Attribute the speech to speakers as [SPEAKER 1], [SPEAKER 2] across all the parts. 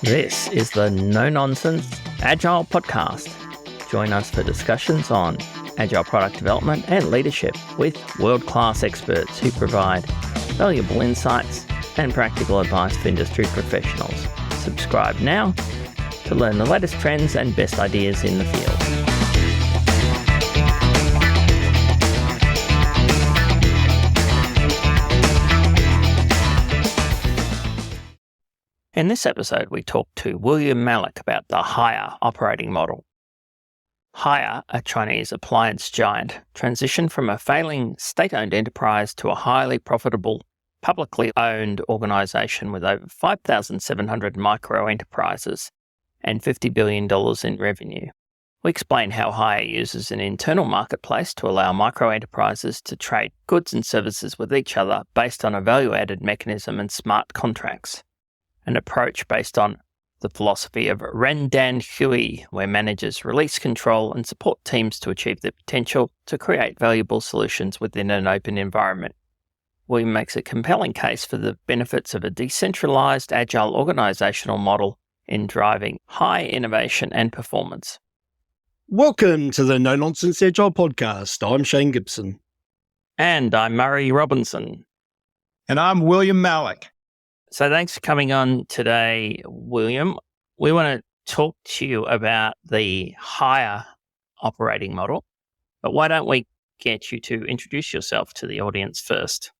[SPEAKER 1] This is the No Nonsense Agile Podcast. Join us for discussions on agile product development and leadership with world-class experts who provide valuable insights and practical advice for industry professionals. Subscribe now to learn the latest trends and best ideas in the field. In this episode, we talked to William Malek about the RenDanHeYi operating model. RenDanHeYi, a Chinese appliance giant, transitioned from a failing state-owned enterprise to a highly profitable, publicly owned organisation with over 5,700 microenterprises and $50 billion in revenue. We explain how RenDanHeYi uses an internal marketplace to allow microenterprises to trade goods and services with each other based on a value-added mechanism and smart contracts. An approach based on the philosophy of RenDanHeYi, where managers release control and support teams to achieve their potential to create valuable solutions within an open environment. William makes a compelling case for the benefits of a decentralized, agile organizational model in driving high innovation and performance.
[SPEAKER 2] Welcome to the No Nonsense Agile Podcast. I'm Shane Gibson.
[SPEAKER 1] And I'm Murray Robinson.
[SPEAKER 3] And I'm William Malek.
[SPEAKER 1] So thanks for coming on today, William. We want to talk to you about the RenDanHeYi operating model, but why don't we get you to introduce yourself to the audience first?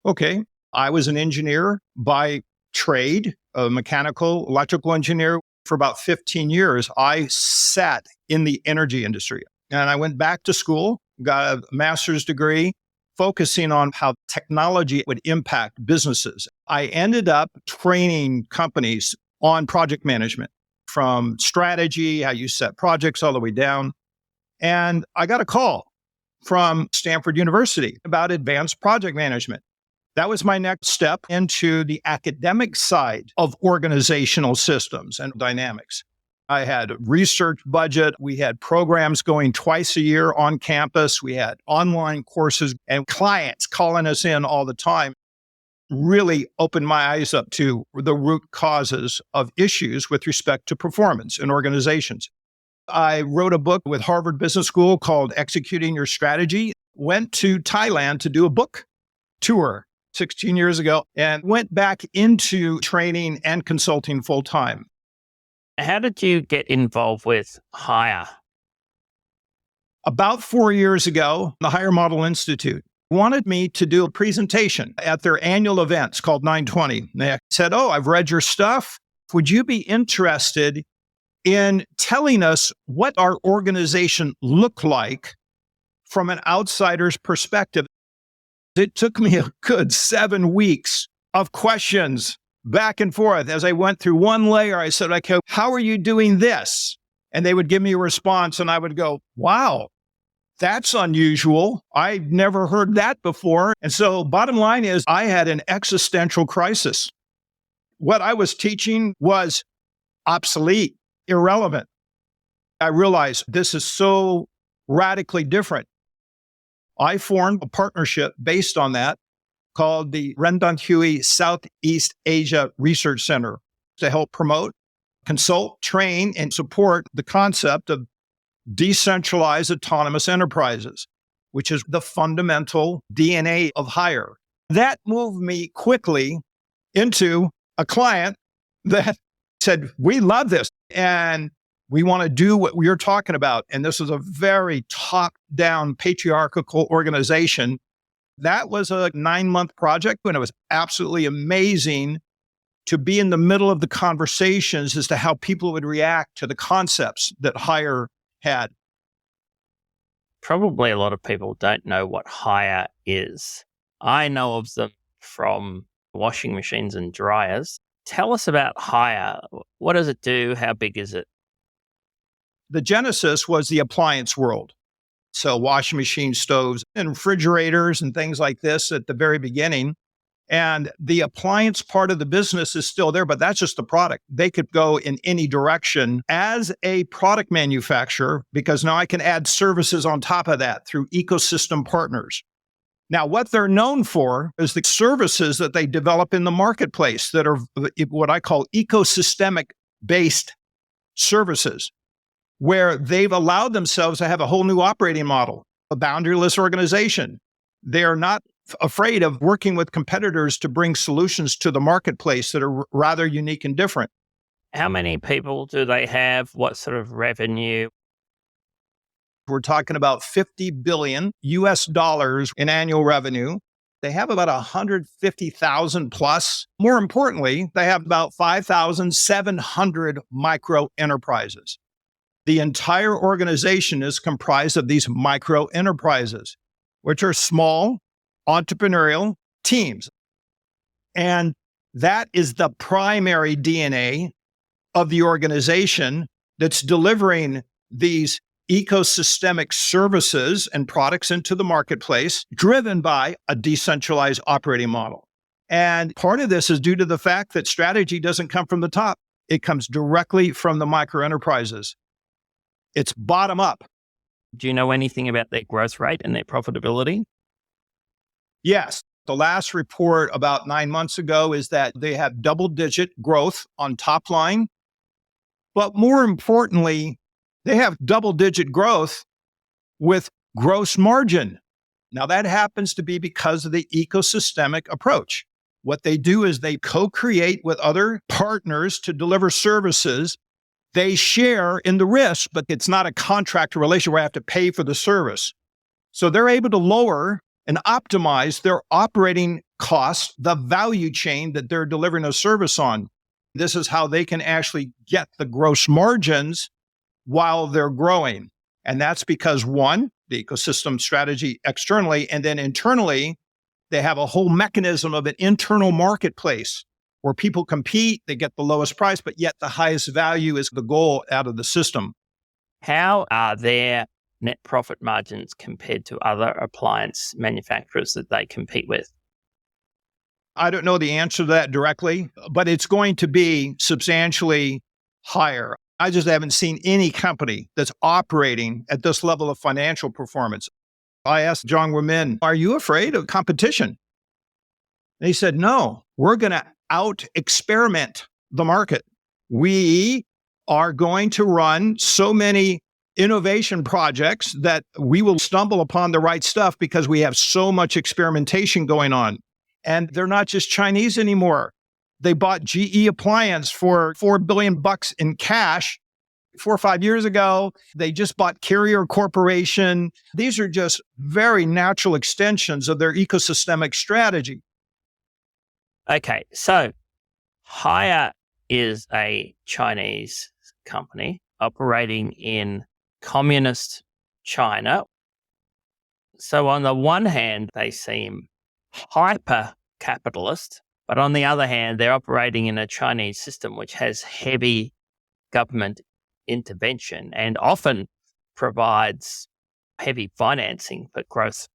[SPEAKER 3] Okay. I was an engineer by trade, a mechanical, electrical engineer. For about 15 years, I sat in the energy industry. And I went back to school, got a master's degree, focusing on how technology would impact businesses. I ended up training companies on project management, from strategy, how you set projects, all the way down. And I got a call from Stanford University about advanced project management. That was my next step into the academic side of organizational systems and dynamics. I had a research budget. We had programs going twice a year on campus. We had online courses and clients calling us in all the time. Really opened my eyes up to the root causes of issues with respect to performance in organizations. I wrote a book with Harvard Business School called Executing Your Strategy. Went to Thailand to do a book tour 16 years ago and went back into training and consulting full time.
[SPEAKER 1] How did you get involved with RenDanHeYi?
[SPEAKER 3] About 4 years ago, the Higher Model Institute wanted me to do a presentation at their annual events called 920. They said, I've read your stuff. Would you be interested in telling us what our organization looked like from an outsider's perspective? It took me a good 7 weeks of questions back and forth. As I went through one layer, I said, okay, how are you doing this? And they would give me a response and I would go, wow, that's unusual. I've never heard that before. And so bottom line is I had an existential crisis. What I was teaching was obsolete, irrelevant. I realized this is so radically different. I formed a partnership based on that called the RenDanHeYi Southeast Asia Research Center to help promote, consult, train, and support the concept of decentralized autonomous enterprises, which is the fundamental DNA of RenDanHeYi. That moved me quickly into a client that said, we love this and we want to do what you're talking about. And this is a very top-down patriarchal organization. That was a 9-month project, and it was absolutely amazing to be in the middle of the conversations as to how people would react to the concepts that RenDanHeYi had.
[SPEAKER 1] Probably a lot of people don't know what RenDanHeYi is. I know of them from washing machines and dryers. Tell us about RenDanHeYi. What does it do? How big is it?
[SPEAKER 3] The genesis was the appliance world. So washing machine, stoves, and refrigerators and things like this at the very beginning. And the appliance part of the business is still there, but that's just the product. They could go in any direction as a product manufacturer, because now I can add services on top of that through ecosystem partners. Now, what they're known for is the services that they develop in the marketplace that are what I call ecosystemic based services, where they've allowed themselves to have a whole new operating model, a boundaryless organization. They're not afraid of working with competitors to bring solutions to the marketplace that are rather unique and different.
[SPEAKER 1] How many people do they have? What sort of revenue?
[SPEAKER 3] We're talking about $50 billion US in annual revenue. They have about 150,000 plus. More importantly, they have about 5,700 micro enterprises. The entire organization is comprised of these micro enterprises, which are small entrepreneurial teams. And that is the primary DNA of the organization that's delivering these ecosystemic services and products into the marketplace, driven by a decentralized operating model. And part of this is due to the fact that strategy doesn't come from the top. It comes directly from the micro enterprises. It's bottom up.
[SPEAKER 1] Do you know anything about their growth rate and their profitability?
[SPEAKER 3] Yes. The last report about 9 months ago is that they have double-digit growth on top line. But more importantly, they have double-digit growth with gross margin. Now, that happens to be because of the ecosystemic approach. What they do is they co-create with other partners to deliver services. They share in the risk, but it's not a contract relation where I have to pay for the service. So they're able to lower and optimize their operating costs, the value chain that they're delivering a service on. This is how they can actually get the gross margins while they're growing. And that's because, one, the ecosystem strategy externally, and then internally, they have a whole mechanism of an internal marketplace where people compete, they get the lowest price, but yet the highest value is the goal out of the system.
[SPEAKER 1] How are their net profit margins compared to other appliance manufacturers that they compete with?
[SPEAKER 3] I don't know the answer to that directly, but it's going to be substantially higher. I just haven't seen any company that's operating at this level of financial performance. I asked John Min, are you afraid of competition? And he said, no, we're going to out-experiment the market. We are going to run so many innovation projects that we will stumble upon the right stuff because we have so much experimentation going on. And they're not just Chinese anymore. They bought GE Appliance for $4 billion in cash 4 or 5 years ago. They just bought Carrier Corporation. These are just very natural extensions of their ecosystemic strategy.
[SPEAKER 1] Okay, so HEYi is a Chinese company operating in communist China. So on the one hand, they seem hyper capitalist, but on the other hand, they're operating in a Chinese system which has heavy government intervention and often provides heavy financing for growth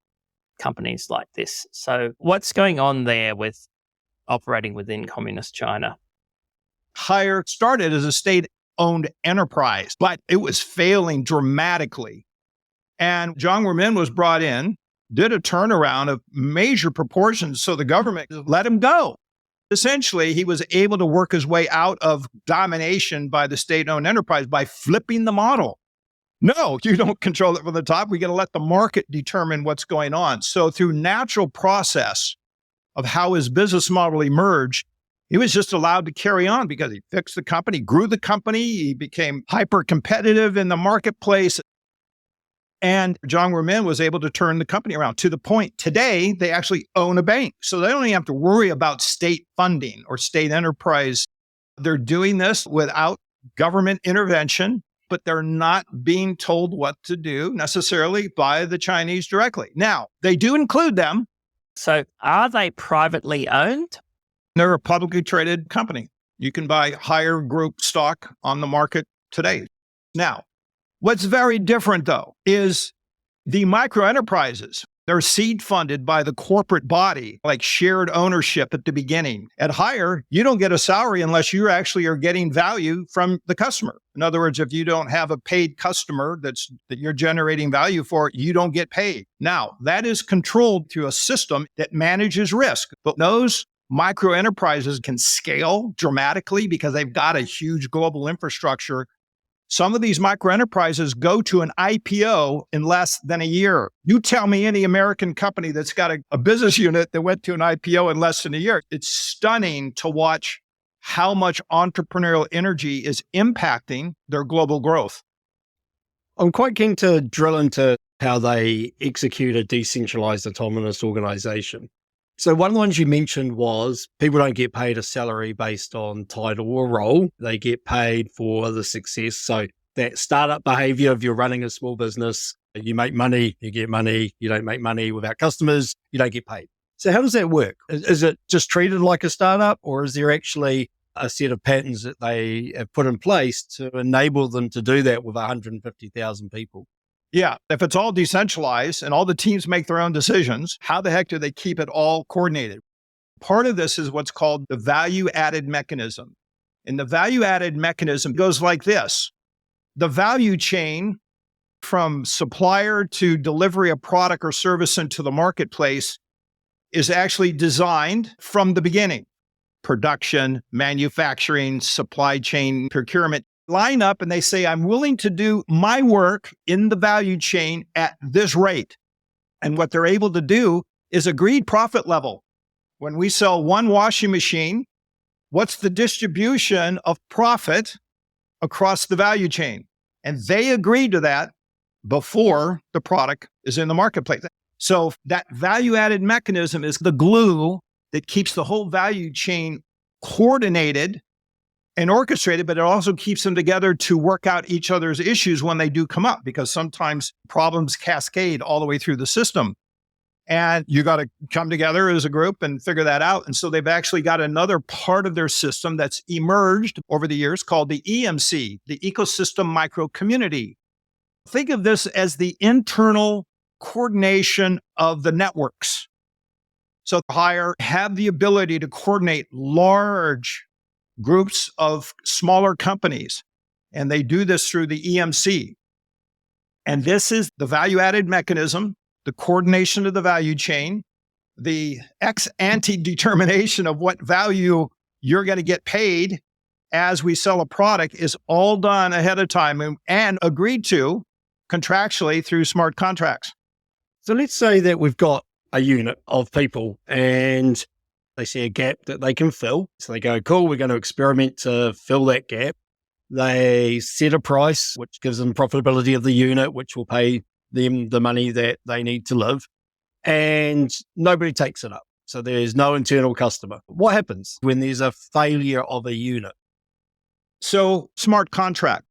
[SPEAKER 1] companies like this. So what's going on there with operating within communist China?
[SPEAKER 3] HEYi started as a state-owned enterprise, but it was failing dramatically. And John Min was brought in, did a turnaround of major proportions, so the government let him go. Essentially, he was able to work his way out of domination by the state-owned enterprise by flipping the model. No, you don't control it from the top. We got to let the market determine what's going on. So through natural process of how his business model emerged, he was just allowed to carry on because he fixed the company, grew the company, he became hyper-competitive in the marketplace. And John Min was able to turn the company around to the point today they actually own a bank. So they don't even have to worry about state funding or state enterprise. They're doing this without government intervention, but they're not being told what to do necessarily by the Chinese directly. Now, they do include them.
[SPEAKER 1] So are they privately owned?
[SPEAKER 3] They're a publicly traded company. You can buy HEYi Group stock on the market today. Now, what's very different, though, is the micro enterprises. They're seed funded by the corporate body, like shared ownership at the beginning. At Hire, you don't get a salary unless you actually are getting value from the customer. In other words, if you don't have a paid customer that you're generating value for, you don't get paid. Now, that is controlled through a system that manages risk. But those microenterprises can scale dramatically because they've got a huge global infrastructure. Some of these microenterprises go to an IPO in less than a year. You tell me any American company that's got a business unit that went to an IPO in less than a year. It's stunning to watch how much entrepreneurial energy is impacting their global growth.
[SPEAKER 2] I'm quite keen to drill into how they execute a decentralized autonomous organization. So one of the ones you mentioned was people don't get paid a salary based on title or role. They get paid for the success. So that startup behavior, if you're running a small business, you make money, you get money. You don't make money without customers, you don't get paid. So how does that work? Is it just treated like a startup, or is there actually a set of patterns that they have put in place to enable them to do that with 150,000 people?
[SPEAKER 3] Yeah, if it's all decentralized and all the teams make their own decisions, how the heck do they keep it all coordinated? Part of this is what's called the value-added mechanism. And the value-added mechanism goes like this. The value chain from supplier to delivery of product or service into the marketplace is actually designed from the beginning. Production, manufacturing, supply chain, procurement line up and they say, I'm willing to do my work in the value chain at this rate. And what they're able to do is agreed profit level. When we sell one washing machine, what's the distribution of profit across the value chain? And they agree to that before the product is in the marketplace. So that value-added mechanism is the glue that keeps the whole value chain coordinated and orchestrated, but it also keeps them together to work out each other's issues when they do come up, because sometimes problems cascade all the way through the system. And you got to come together as a group and figure that out. And so they've actually got another part of their system that's emerged over the years called the EMC, the Ecosystem Micro Community. Think of this as the internal coordination of the networks. So Hire have the ability to coordinate large groups of smaller companies, and they do this through the EMC. And this is the value-added mechanism, the coordination of the value chain, the ex-ante determination of what value you're going to get paid as we sell a product is all done ahead of time and agreed to contractually through smart contracts.
[SPEAKER 2] So let's say that we've got a unit of people and they see a gap that they can fill. So they go, cool, we're going to experiment to fill that gap. They set a price, which gives them profitability of the unit, which will pay them the money that they need to live. And nobody takes it up. So there's no internal customer. What happens when there's a failure of a unit?
[SPEAKER 3] So smart contract.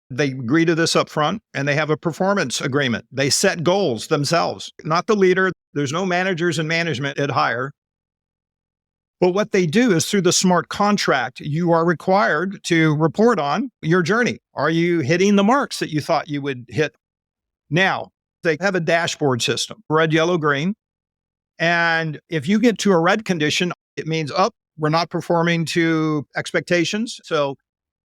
[SPEAKER 3] They agree to this up front and they have a performance agreement. They set goals themselves, not the leader. There's no managers and management at Hire. But what they do is through the smart contract, you are required to report on your journey. Are you hitting the marks that you thought you would hit? Now, they have a dashboard system, red, yellow, green. And if you get to a red condition, it means, we're not performing to expectations. So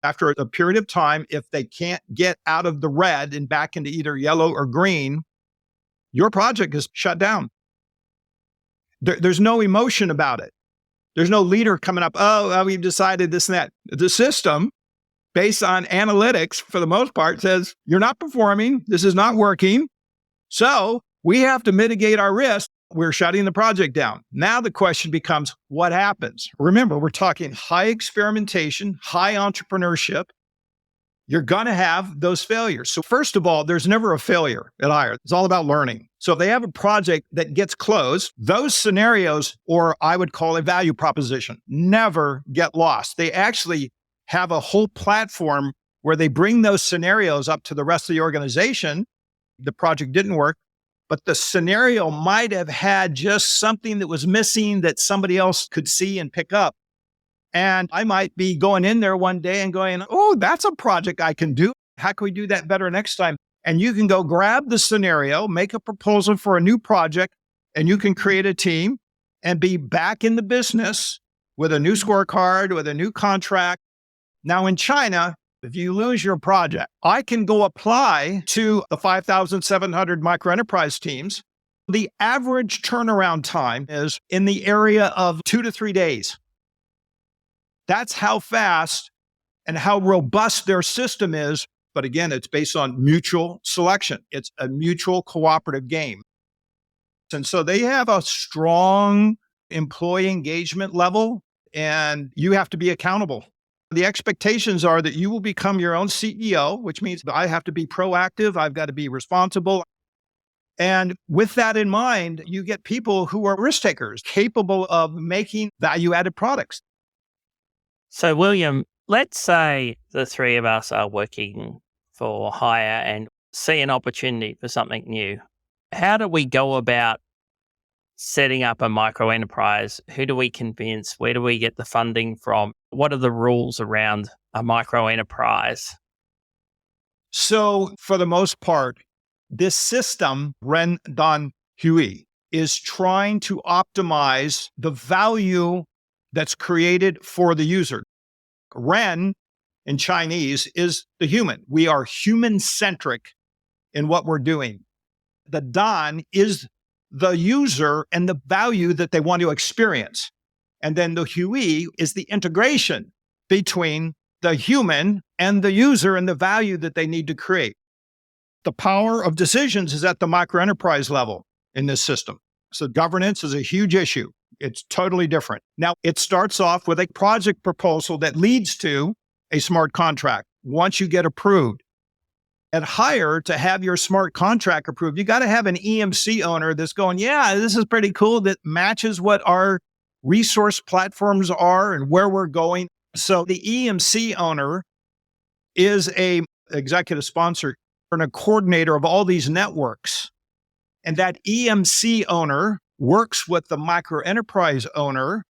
[SPEAKER 3] after a period of time, if they can't get out of the red and back into either yellow or green, your project is shut down. There's no emotion about it. There's no leader coming up, we've decided this and that. The system, based on analytics, for the most part, says, you're not performing, this is not working, so we have to mitigate our risk. We're shutting the project down. Now the question becomes, what happens? Remember, we're talking high experimentation, high entrepreneurship. You're going to have those failures. So first of all, there's never a failure at Hire. It's all about learning. So if they have a project that gets closed, those scenarios, or I would call a value proposition, never get lost. They actually have a whole platform where they bring those scenarios up to the rest of the organization. The project didn't work, but the scenario might have had just something that was missing that somebody else could see and pick up. And I might be going in there one day and going, that's a project I can do. How can we do that better next time? And you can go grab the scenario, make a proposal for a new project, and you can create a team and be back in the business with a new scorecard, with a new contract. Now in China, if you lose your project, I can go apply to the 5,700 microenterprise teams. The average turnaround time is in the area of 2 to 3 days. That's how fast and how robust their system is. But again, it's based on mutual selection. It's a mutual cooperative game. And so they have a strong employee engagement level, and you have to be accountable. The expectations are that you will become your own CEO, which means I have to be proactive. I've got to be responsible. And with that in mind, you get people who are risk takers, capable of making value-added products.
[SPEAKER 1] So, William, let's say the three of us are working for hire and see an opportunity for something new. How do we go about setting up a micro enterprise? Who do we convince? Where do we get the funding from? What are the rules around a micro enterprise?
[SPEAKER 3] So, for the most part, this system, RenDanHeYi, is trying to optimize the value that's created for the user. Ren in Chinese is the human. We are human-centric in what we're doing. The Dan is the user and the value that they want to experience. And then the Hui is the integration between the human and the user and the value that they need to create. The power of decisions is at the microenterprise level in this system. So governance is a huge issue. It's totally different. Now, it starts off with a project proposal that leads to a smart contract. Once you get approved, at hire, to have your smart contract approved, you got to have an EMC owner that's going, yeah, this is pretty cool, that matches what our resource platforms are and where we're going. So the EMC owner is a executive sponsor and a coordinator of all these networks. And that EMC owner works with the microenterprise owner,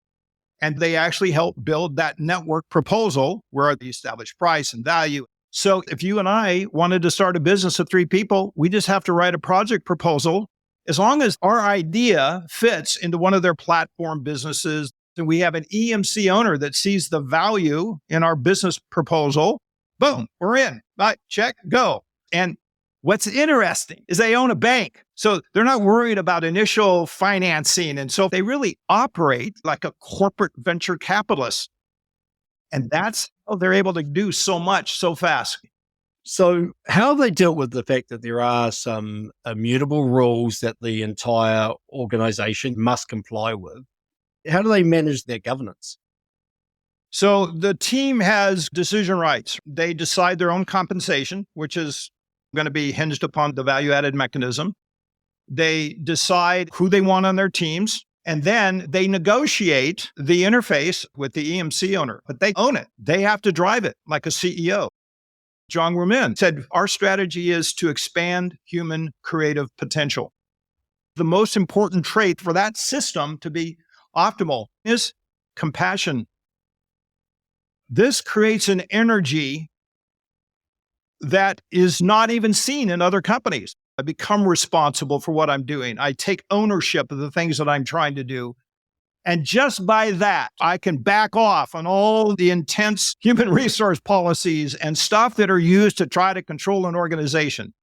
[SPEAKER 3] and they actually help build that network proposal where they establish price and value. So if you and I wanted to start a business of 3 people, we just have to write a project proposal. As long as our idea fits into one of their platform businesses, and we have an EMC owner that sees the value in our business proposal, boom, we're in. Right, check, go. And what's interesting is they own a bank. So they're not worried about initial financing. And so they really operate like a corporate venture capitalist. And that's how they're able to do so much so fast.
[SPEAKER 2] So how have they dealt with the fact that there are some immutable rules that the entire organization must comply with? How do they manage their governance?
[SPEAKER 3] So the team has decision rights. They decide their own compensation, which is going to be hinged upon the value-added mechanism. They decide who they want on their teams. And then they negotiate the interface with the EMC owner, but they own it. They have to drive it like a CEO. Zhang Rumin said, our strategy is to expand human creative potential. The most important trait for that system to be optimal is compassion. This creates an energy that is not even seen in other companies. I become responsible for what I'm doing. I take ownership of the things that I'm trying to do. And just by that, I can back off on all the intense human resource policies and stuff that are used to try to control an organization.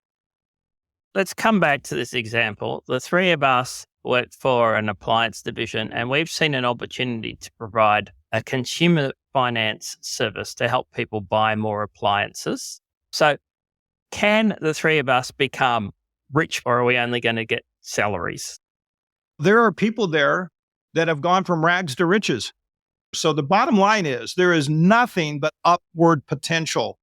[SPEAKER 1] Let's come back to this example. The 3 of us work for an appliance division, and we've seen an opportunity to provide a consumer finance service to help people buy more appliances. So can the 3 of us become rich, or are we only going to get salaries?
[SPEAKER 3] There are people there that have gone from rags to riches. So the bottom line is there is nothing but upward potential.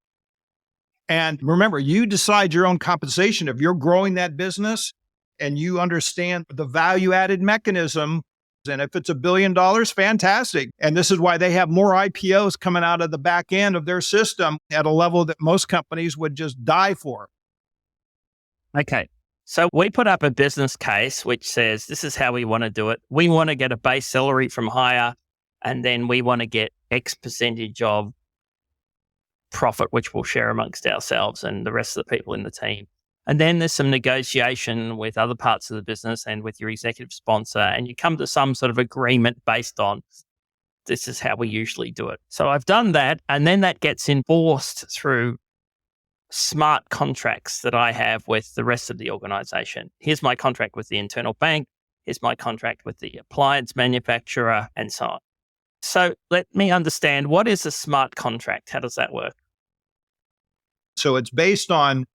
[SPEAKER 3] And remember, you decide your own compensation. If you're growing that business and you understand the value-added mechanism, and if it's $1 billion, fantastic. And this is why they have more IPOs coming out of the back end of their system at a level that most companies would just die for.
[SPEAKER 1] Okay. So we put up a business case which says this is how we want to do it. We want to get a base salary from hire, and then we want to get X percentage of profit, which we'll share amongst ourselves and the rest of the people in the team. And then there's some negotiation with other parts of the business and with your executive sponsor, and you come to some sort of agreement based on this is how we usually do it. So I've done that, and then that gets enforced through smart contracts that I have with the rest of the organization. Here's my contract with the internal bank. Here's my contract with the appliance manufacturer, and so on. So let me understand, what is a smart contract? How does that work?
[SPEAKER 3] So it's based on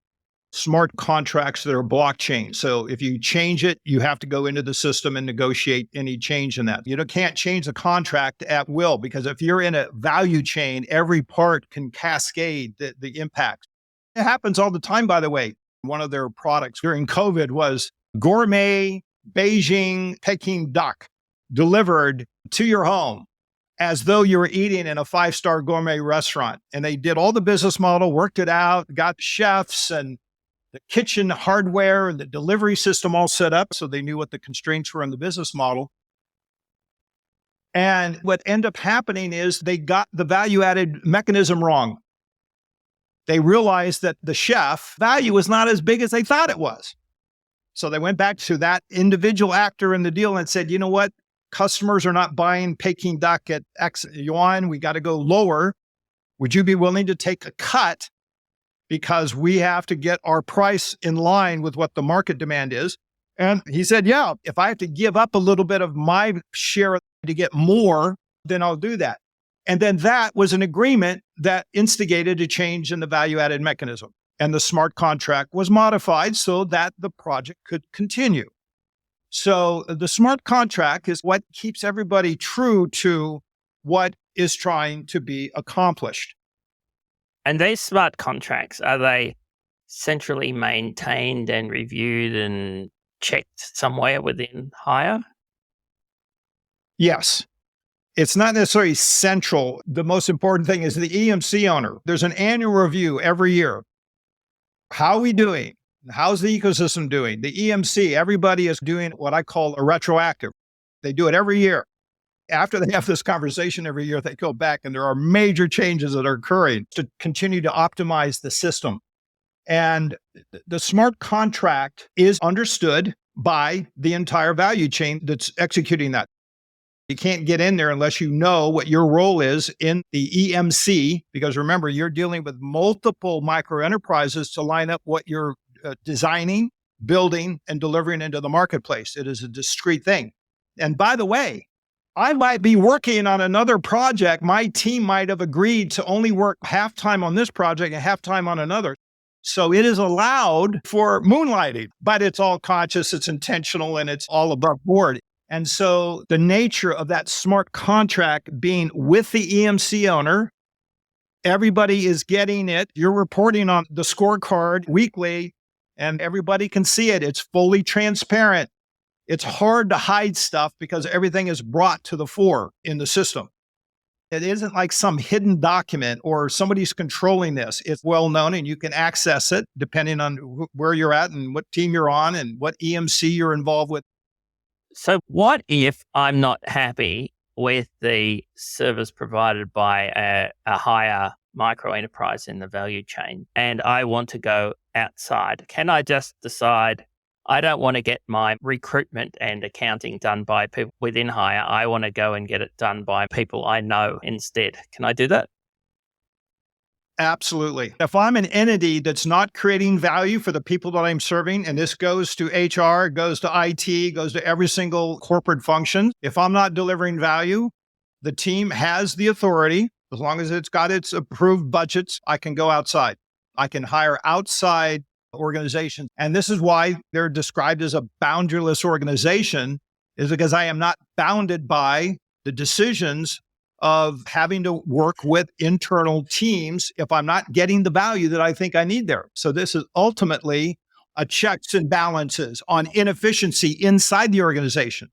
[SPEAKER 3] smart contracts that are blockchain. So if you change it, you have to go into the system and negotiate any change in that. You can't change the contract at will, because if you're in a value chain, every part can cascade the impact. It happens all the time, by the way. One of their products during COVID was gourmet Beijing Peking duck delivered to your home as though you were eating in a 5-star gourmet restaurant. And they did all the business model, worked it out, got chefs and the kitchen hardware and the delivery system all set up, so they knew what the constraints were in the business model. And what ended up happening is they got the value-added mechanism wrong. They realized that the chef value was not as big as they thought it was. So they went back to that individual actor in the deal and said, you know what? Customers are not buying Peking duck at X yuan. We got to go lower. Would you be willing to take a cut? Because we have to get our price in line with what the market demand is. And he said, yeah, if I have to give up a little bit of my share to get more, then I'll do that. And then that was an agreement that instigated a change in the value-added mechanism. And the smart contract was modified so that the project could continue. So the smart contract is what keeps everybody true to what is trying to be accomplished.
[SPEAKER 1] And these smart contracts, are they centrally maintained and reviewed and checked somewhere within HeYi?
[SPEAKER 3] Yes. It's not necessarily central. The most important thing is the EMC owner. There's an annual review every year. How are we doing? How's the ecosystem doing? The EMC, everybody is doing what I call a retroactive. They do it every year. After they have this conversation every year, they go back and there are major changes that are occurring to continue to optimize the system. And the smart contract is understood by the entire value chain that's executing that. You can't get in there unless you know what your role is in the EMC, because remember, you're dealing with multiple microenterprises to line up what you're designing, building, and delivering into the marketplace. It is a discrete thing. And by the way, I might be working on another project. My team might have agreed to only work half time on this project and half time on another. So it is allowed for moonlighting, but it's all conscious, it's intentional, and it's all above board. And so the nature of that smart contract being with the EMC owner, everybody is getting it. You're reporting on the scorecard weekly, and everybody can see it. It's fully transparent. It's hard to hide stuff because everything is brought to the fore in the system. It isn't like some hidden document or somebody's controlling this. It's well known and you can access it depending on where you're at and what team you're on and what EMC you're involved with.
[SPEAKER 1] So what if I'm not happy with the service provided by a higher micro enterprise in the value chain and I want to go outside? Can I just decide I don't want to get my recruitment and accounting done by people within HeYi. I want to go and get it done by people I know instead. Can I do that?
[SPEAKER 3] Absolutely. If I'm an entity that's not creating value for the people that I'm serving, and this goes to HR, goes to IT, goes to every single corporate function, if I'm not delivering value, the team has the authority, as long as it's got its approved budgets, I can go outside. I can hire outside organizations. And this is why they're described as a boundaryless organization, is because I am not bounded by the decisions of having to work with internal teams if I'm not getting the value that I think I need there. So this is ultimately a checks and balances on inefficiency inside the organization.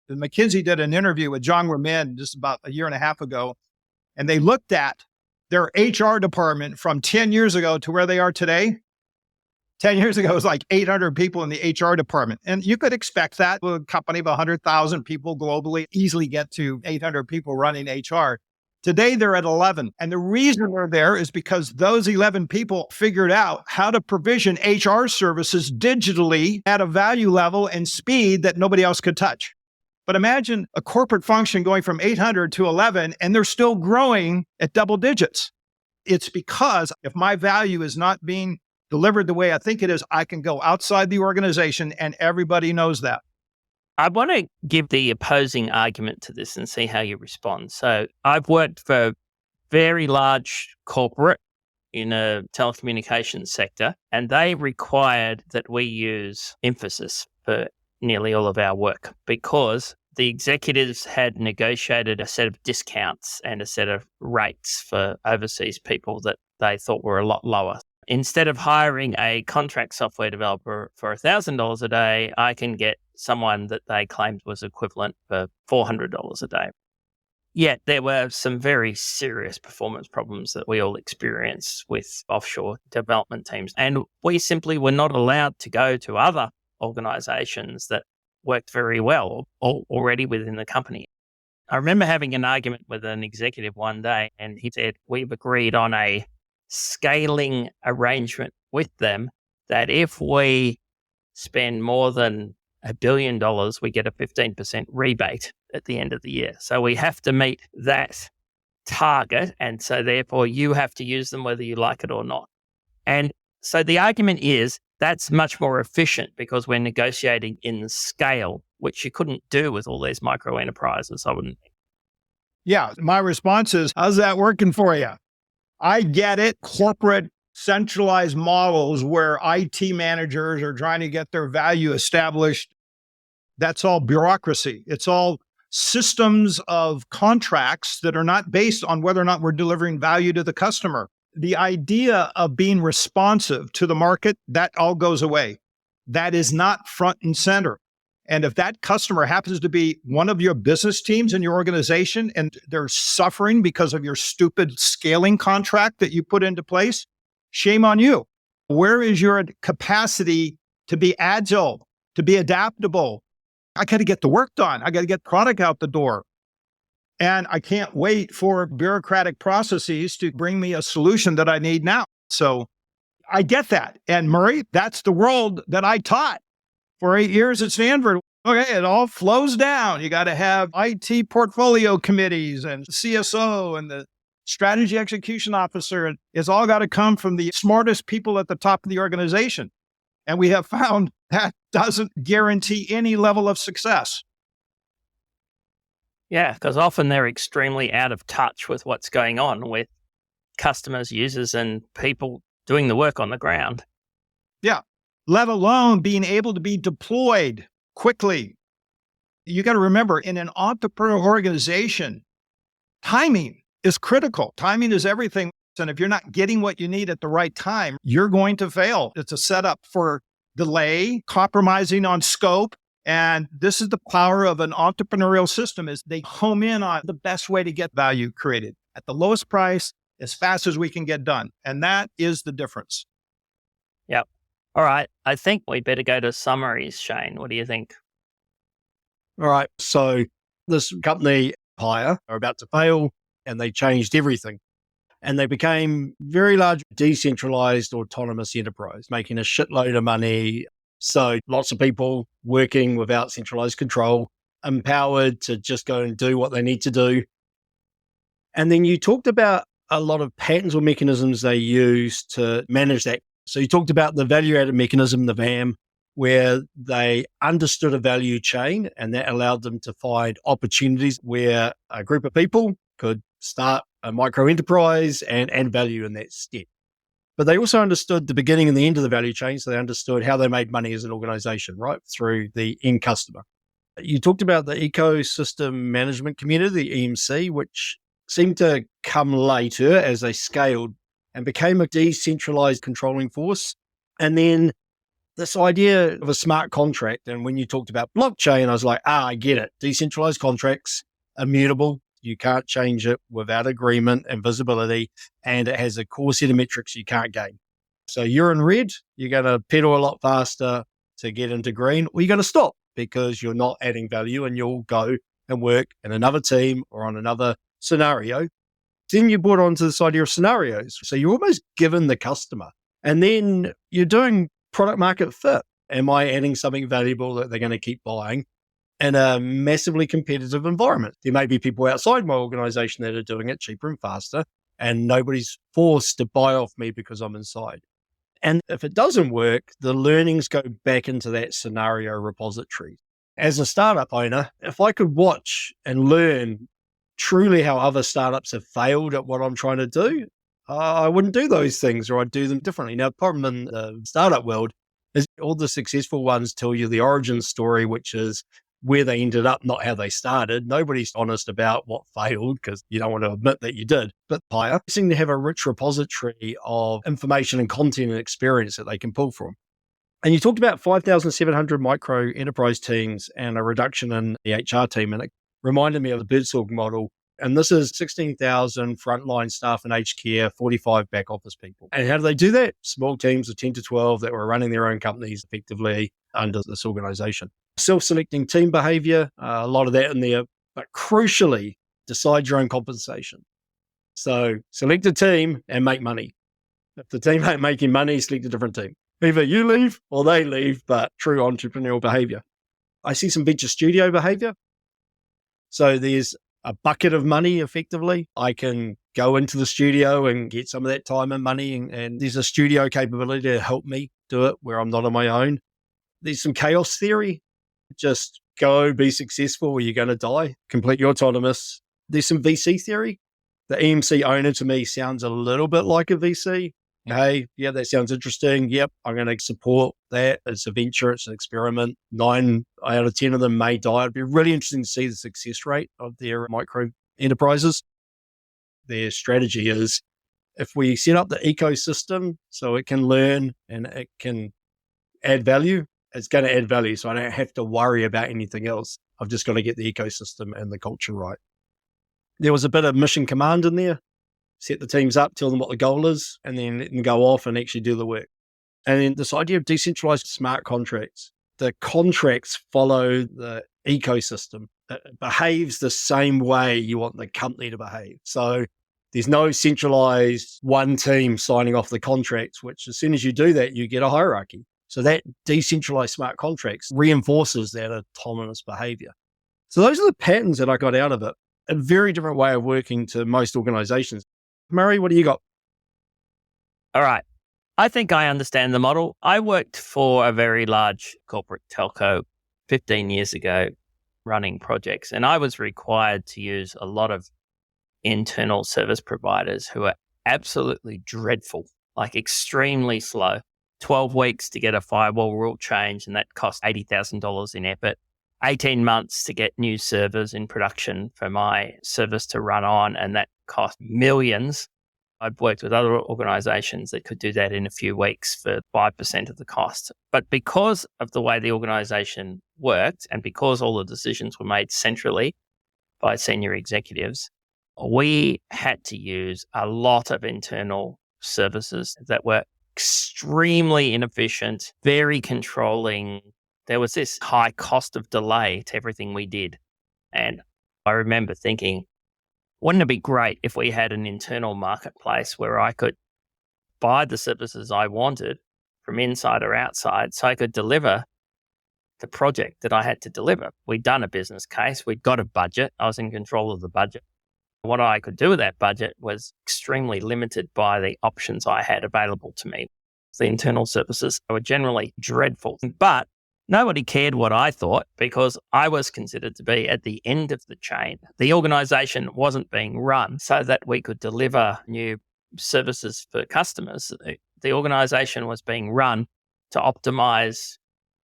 [SPEAKER 3] And McKinsey did an interview with John Ramin just about a year and a half ago, and they looked at their HR department from 10 years ago to where they are today. 10 years ago, it was like 800 people in the HR department. And you could expect that a company of 100,000 people globally easily get to 800 people running HR. Today, they're at 11. And the reason they're there is because those 11 people figured out how to provision HR services digitally at a value level and speed that nobody else could touch. But imagine a corporate function going from 800 to 11, and they're still growing at double digits. It's because if my value is not being delivered the way I think it is, I can go outside the organization, and everybody knows that.
[SPEAKER 1] I want to give the opposing argument to this and see how you respond. So I've worked for very large corporate in a telecommunications sector, and they required that we use Emphasis for nearly all of our work because the executives had negotiated a set of discounts and a set of rates for overseas people that they thought were a lot lower. Instead of hiring a contract software developer for $1,000 a day, I can get someone that they claimed was equivalent for $400 a day. Yet there were some very serious performance problems that we all experienced with offshore development teams. And we simply were not allowed to go to other organizations that worked very well already within the company. I remember having an argument with an executive one day, and he said, we've agreed on a scaling arrangement with them that if we spend more than $1 billion, we get a 15% rebate at the end of the year. So we have to meet that target. And so therefore you have to use them whether you like it or not. And so the argument is that's much more efficient because we're negotiating in scale, which you couldn't do with all these micro enterprises, I wouldn't think.
[SPEAKER 3] Yeah, my response is, how's that working for you? I get it. Corporate centralized models where IT managers are trying to get their value established. That's all bureaucracy. It's all systems of contracts that are not based on whether or not we're delivering value to the customer. The idea of being responsive to the market, that all goes away. That is not front and center. And if that customer happens to be one of your business teams in your organization and they're suffering because of your stupid scaling contract that you put into place, shame on you. Where is your capacity to be agile, to be adaptable? I got to get the work done. I got to get product out the door. And I can't wait for bureaucratic processes to bring me a solution that I need now. So I get that. And Murray, that's the world that I taught for 8 years at Stanford. Okay, it all flows down. You got to have IT portfolio committees and CSO and the strategy execution officer. It's all got to come from the smartest people at the top of the organization. And we have found that doesn't guarantee any level of success.
[SPEAKER 1] Yeah, because often they're extremely out of touch with what's going on with customers, users, and people doing the work on the ground.
[SPEAKER 3] Yeah, let alone being able to be deployed quickly. You got to remember, in an entrepreneurial organization, timing is critical. Timing is everything. And if you're not getting what you need at the right time, you're going to fail. It's a setup for delay, compromising on scope. And this is the power of an entrepreneurial system is they home in on the best way to get value created at the lowest price, as fast as we can get done. And that is the difference.
[SPEAKER 1] Yep. All right. I think we better go to summaries, Shane. What do you think?
[SPEAKER 2] All right. So this company, Hire, are about to fail and they changed everything. And they became very large, decentralized, autonomous enterprise, making a shitload of money. So lots of people working without centralized control, empowered to just go and do what they need to do. And then you talked about a lot of patterns or mechanisms they use to manage that. So you talked about the value-added mechanism, the VAM, where they understood a value chain and that allowed them to find opportunities where a group of people could start a micro enterprise and add value in that step. But they also understood the beginning and the end of the value chain. So they understood how they made money as an organization, right? Through the end customer. You talked about the ecosystem management community, the EMC, which seemed to come later as they scaled and became a decentralized controlling force. And then this idea of a smart contract. And when you talked about blockchain, I was like, I get it. Decentralized contracts, immutable. You can't change it without agreement and visibility. And it has a core set of metrics you can't gain. So you're in red, you're going to pedal a lot faster to get into green, or you're going to stop because you're not adding value and you'll go and work in another team or on another scenario. Then you're brought onto this idea of scenarios. So you're almost given the customer. And then you're doing product market fit. Am I adding something valuable that they're going to keep buying in a massively competitive environment? There may be people outside my organization that are doing it cheaper and faster, and nobody's forced to buy off me because I'm inside. And if it doesn't work, the learnings go back into that scenario repository. As a startup owner, if I could watch and learn truly how other startups have failed at what I'm trying to do, I wouldn't do those things, or I'd do them differently. Now, the problem in the startup world is all the successful ones tell you the origin story, which is where they ended up, not how they started. Nobody's honest about what failed because you don't want to admit that you did. But Hire seem to have a rich repository of information and content and experience that they can pull from. And you talked about 5,700 micro enterprise teams and a reduction in the HR team. And it reminded me of the Birdsong model. And this is 16,000 frontline staff in aged care, 45 back office people. And how do they do that? Small teams of 10 to 12 that were running their own companies effectively under this organization. Self-selecting team behavior, a lot of that in there, but crucially, decide your own compensation. So select a team and make money. If the team ain't making money, select a different team. Either you leave or they leave, but true entrepreneurial behavior. I see some venture studio behavior. So there's a bucket of money effectively. I can go into the studio and get some of that time and money, and there's a studio capability to help me do it where I'm not on my own. There's some chaos theory. Just go, be successful, or you're going to die. Completely autonomous. There's some VC theory. The EMC owner to me sounds a little bit like a VC. Hey, yeah, that sounds interesting. Yep, I'm going to support that. It's a venture, it's an experiment. 9 out of 10 of them may die. It'd be really interesting to see the success rate of their micro enterprises. Their strategy is if we set up the ecosystem so it can learn and it can add value, it's going to add value. So I don't have to worry about anything else. I've just got to get the ecosystem and the culture right. There was a bit of mission command in there. Set the teams up, tell them what the goal is, and then let them go off and actually do the work. And then this idea of decentralized smart contracts. The contracts follow the ecosystem. It behaves the same way you want the company to behave. So there's no centralized one team signing off the contracts, which as soon as you do that, you get a hierarchy. So that decentralized smart contracts reinforces that autonomous behavior. So those are the patterns that I got out of it. A very different way of working to most organizations. Murray, what do you got?
[SPEAKER 1] All right. I think I understand the model. I worked for a very large corporate telco 15 years ago running projects, and I was required to use a lot of internal service providers who are absolutely dreadful, like extremely slow. 12 weeks to get a firewall rule change, and that cost $80,000 in effort. 18 months to get new servers in production for my service to run on, and that cost millions. I've worked with other organizations that could do that in a few weeks for 5% of the cost. But because of the way the organization worked, and because all the decisions were made centrally by senior executives, we had to use a lot of internal services that were extremely inefficient, very controlling. There was this high cost of delay to everything we did. And I remember thinking, wouldn't it be great if we had an internal marketplace where I could buy the services I wanted from inside or outside so I could deliver the project that I had to deliver? We'd done a business case. We'd got a budget. I was in control of the budget. What I could do with that budget was extremely limited by the options I had available to me. The internal services were generally dreadful, but nobody cared what I thought because I was considered to be at the end of the chain. The organization wasn't being run so that we could deliver new services for customers. The organization was being run to optimize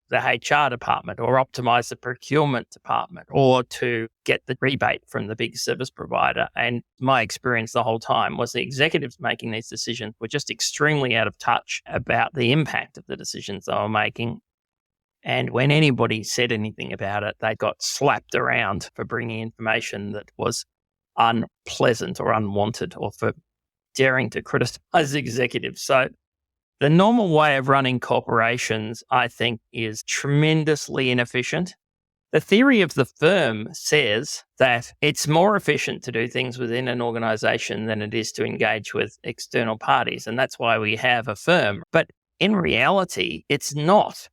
[SPEAKER 1] the HR department or optimize the procurement department or to get the rebate from the big service provider. And my experience the whole time was the executives making these decisions were just extremely out of touch about the impact of the decisions they were making. And when anybody said anything about it, they got slapped around for bringing information that was unpleasant or unwanted or for daring to criticize executives. So the normal way of running corporations, I think, is tremendously inefficient. The theory of the firm says that it's more efficient to do things within an organization than it is to engage with external parties. And that's why we have a firm. But in reality, it's not.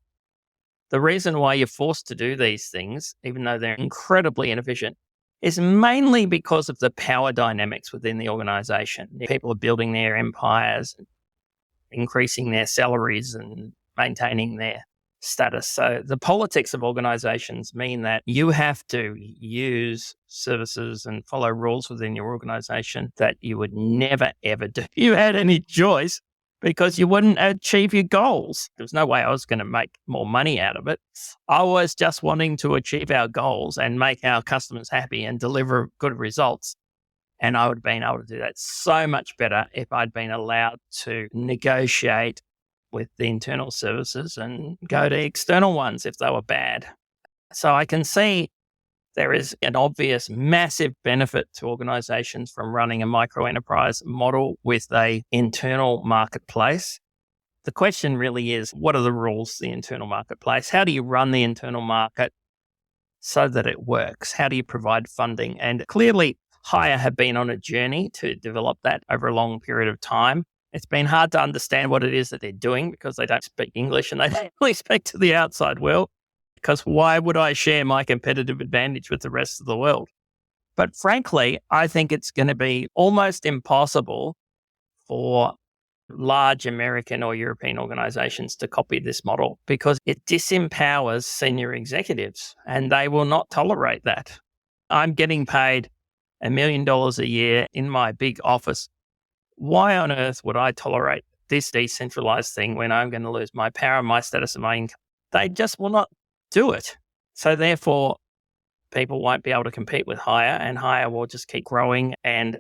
[SPEAKER 1] The reason why you're forced to do these things, even though they're incredibly inefficient, is mainly because of the power dynamics within the organization. People are building their empires, increasing their salaries and maintaining their status. So the politics of organizations mean that you have to use services and follow rules within your organization that you would never, ever do if you had any choice, because you wouldn't achieve your goals. There's no way I was going to make more money out of it. I was just wanting to achieve our goals and make our customers happy and deliver good results. And I would have been able to do that so much better if I'd been allowed to negotiate with the internal services and go to external ones if they were bad. So I can see there is an obvious massive benefit to organizations from running a microenterprise model with an internal marketplace. The question really is, what are the rules of the internal marketplace? How do you run the internal market so that it works? How do you provide funding? And clearly, HeYi have been on a journey to develop that over a long period of time. It's been hard to understand what it is that they're doing because they don't speak English and they don't really speak to the outside world. Because why would I share my competitive advantage with the rest of the world? But frankly, I think it's going to be almost impossible for large American or European organizations to copy this model because it disempowers senior executives and they will not tolerate that. I'm getting paid $1 million a year in my big office. Why on earth would I tolerate this decentralized thing when I'm going to lose my power, my status, and my income? They just will not do it. So therefore, people won't be able to compete with HeYi, and HeYi will just keep growing and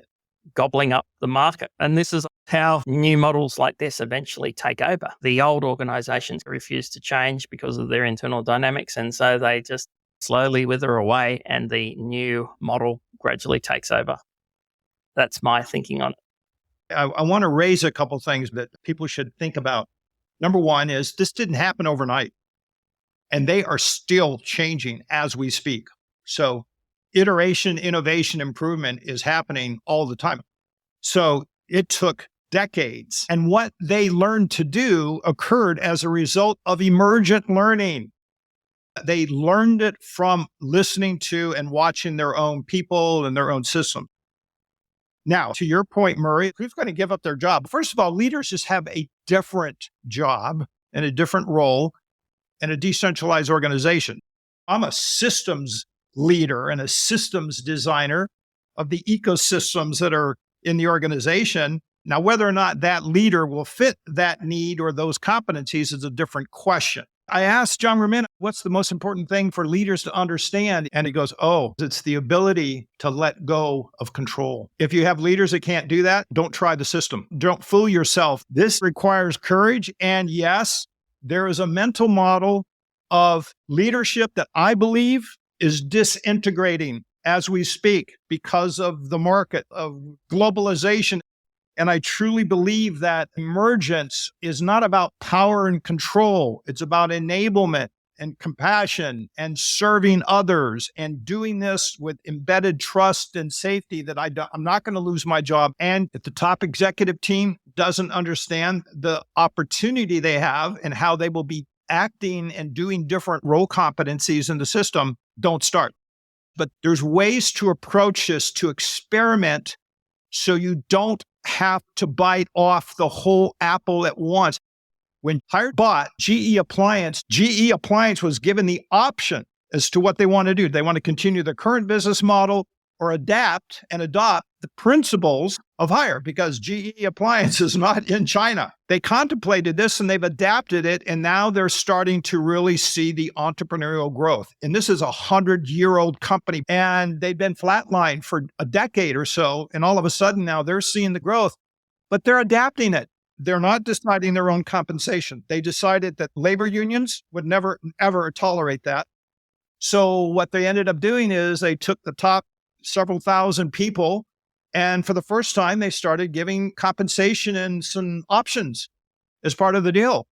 [SPEAKER 1] gobbling up the market. And this is how new models like this eventually take over. The old organizations refuse to change because of their internal dynamics, and so they just slowly wither away, and the new model gradually takes over. That's my thinking on it.
[SPEAKER 3] I want to raise a couple of things that people should think about. Number one is this didn't happen overnight, and they are still changing as we speak. So iteration, innovation, improvement is happening all the time. So it took decades. And what they learned to do occurred as a result of emergent learning. They learned it from listening to and watching their own people and their own system. Now, to your point, Murray, who's going to give up their job? First of all, leaders just have a different job and a different role in a decentralized organization. I'm a systems leader and a systems designer of the ecosystems that are in the organization. Now, whether or not that leader will fit that need or those competencies is a different question. I asked John Rumin, what's the most important thing for leaders to understand? And he goes, it's the ability to let go of control. If you have leaders that can't do that, don't try the system. Don't fool yourself. This requires courage. And yes, there is a mental model of leadership that I believe is disintegrating as we speak because of the market of globalization. And I truly believe that emergence is not about power and control. It's about enablement and compassion and serving others and doing this with embedded trust and safety that I'm not going to lose my job. And if the top executive team doesn't understand the opportunity they have and how they will be acting and doing different role competencies in the system, don't start. But there's ways to approach this, to experiment so you don't have to bite off the whole apple at once. When HeYi bought GE Appliance was given the option as to what they want to do. They want to continue the current business model or adapt and adopt the principles of HeYi because GE Appliance is not in China. They contemplated this and they've adapted it, and now they're starting to really see the entrepreneurial growth. And this is a 100-year-old company, and they've been flatlined for a decade or so, and all of a sudden now they're seeing the growth, but they're adapting it. They're not deciding their own compensation. They decided that labor unions would never, ever tolerate that. So what they ended up doing is they took the top several thousand people, and for the first time, they started giving compensation and some options as part of the deal.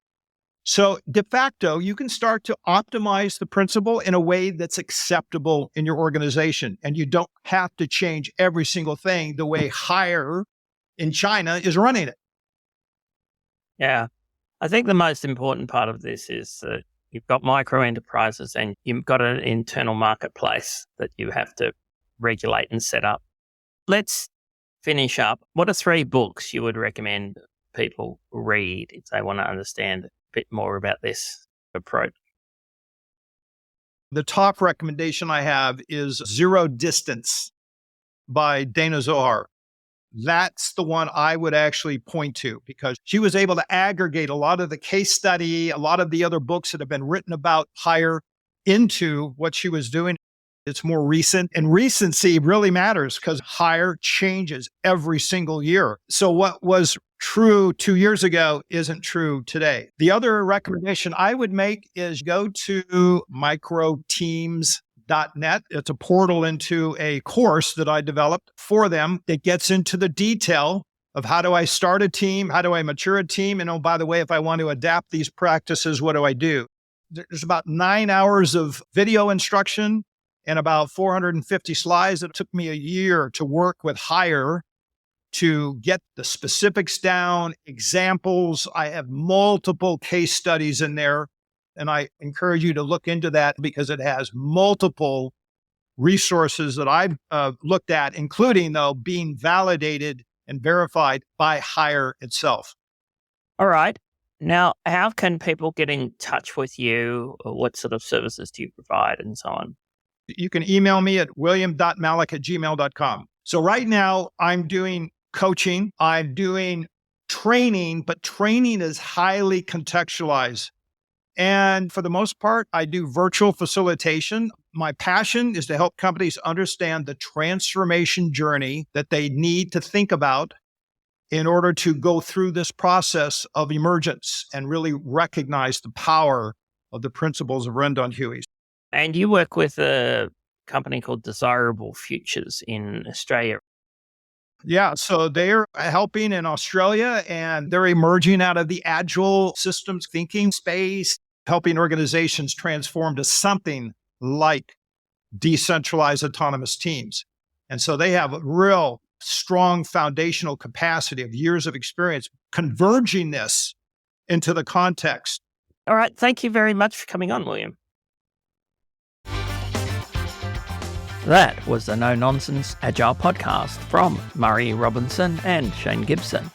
[SPEAKER 3] So de facto, you can start to optimize the principle in a way that's acceptable in your organization. And you don't have to change every single thing the way Hire in China is running it.
[SPEAKER 1] Yeah. I think the most important part of this is that you've got micro enterprises and you've got an internal marketplace that you have to regulate and set up. Let's finish up. What are 3 books you would recommend people read if they want to understand a bit more about this approach?
[SPEAKER 3] The top recommendation I have is Zero Distance by Dana Zohar. That's the one I would actually point to because she was able to aggregate a lot of the case study, a lot of the other books that have been written about Hire into what she was doing. It's more recent, and recency really matters because Hire changes every single year. So what was true 2 years ago isn't true today. The other recommendation I would make is go to microteams.net. It's a portal into a course that I developed for them that gets into the detail of how do I start a team? How do I mature a team? And oh, by the way, if I want to adapt these practices, what do I do? There's about 9 hours of video instruction and about 450 slides. It took me a year to work with Hire to get the specifics down, examples. I have multiple case studies in there, and I encourage you to look into that because it has multiple resources that I've looked at, including, though, being validated and verified by Hire itself.
[SPEAKER 1] All right. Now, how can people get in touch with you? Or what sort of services do you provide and so on?
[SPEAKER 3] You can email me at william.malek@gmail.com. So right now I'm doing coaching, I'm doing training, but training is highly contextualized. And for the most part, I do virtual facilitation. My passion is to help companies understand the transformation journey that they need to think about in order to go through this process of emergence and really recognize the power of the principles of RenDanHeYi.
[SPEAKER 1] And you work with a company called Desirable Futures in Australia.
[SPEAKER 3] Yeah, so they're helping in Australia and they're emerging out of the agile systems thinking space, helping organizations transform to something like decentralized autonomous teams. And so they have a real strong foundational capacity of years of experience converging this into the context.
[SPEAKER 1] All right. Thank you very much for coming on, William. That was the No Nonsense Agile podcast from Murray Robinson and Shane Gibson.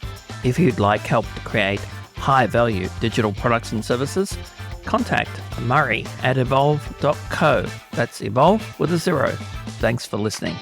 [SPEAKER 1] If you'd like help to create high-value digital products and services, contact Murray at evolve.co. That's evolve with a 0. Thanks for listening.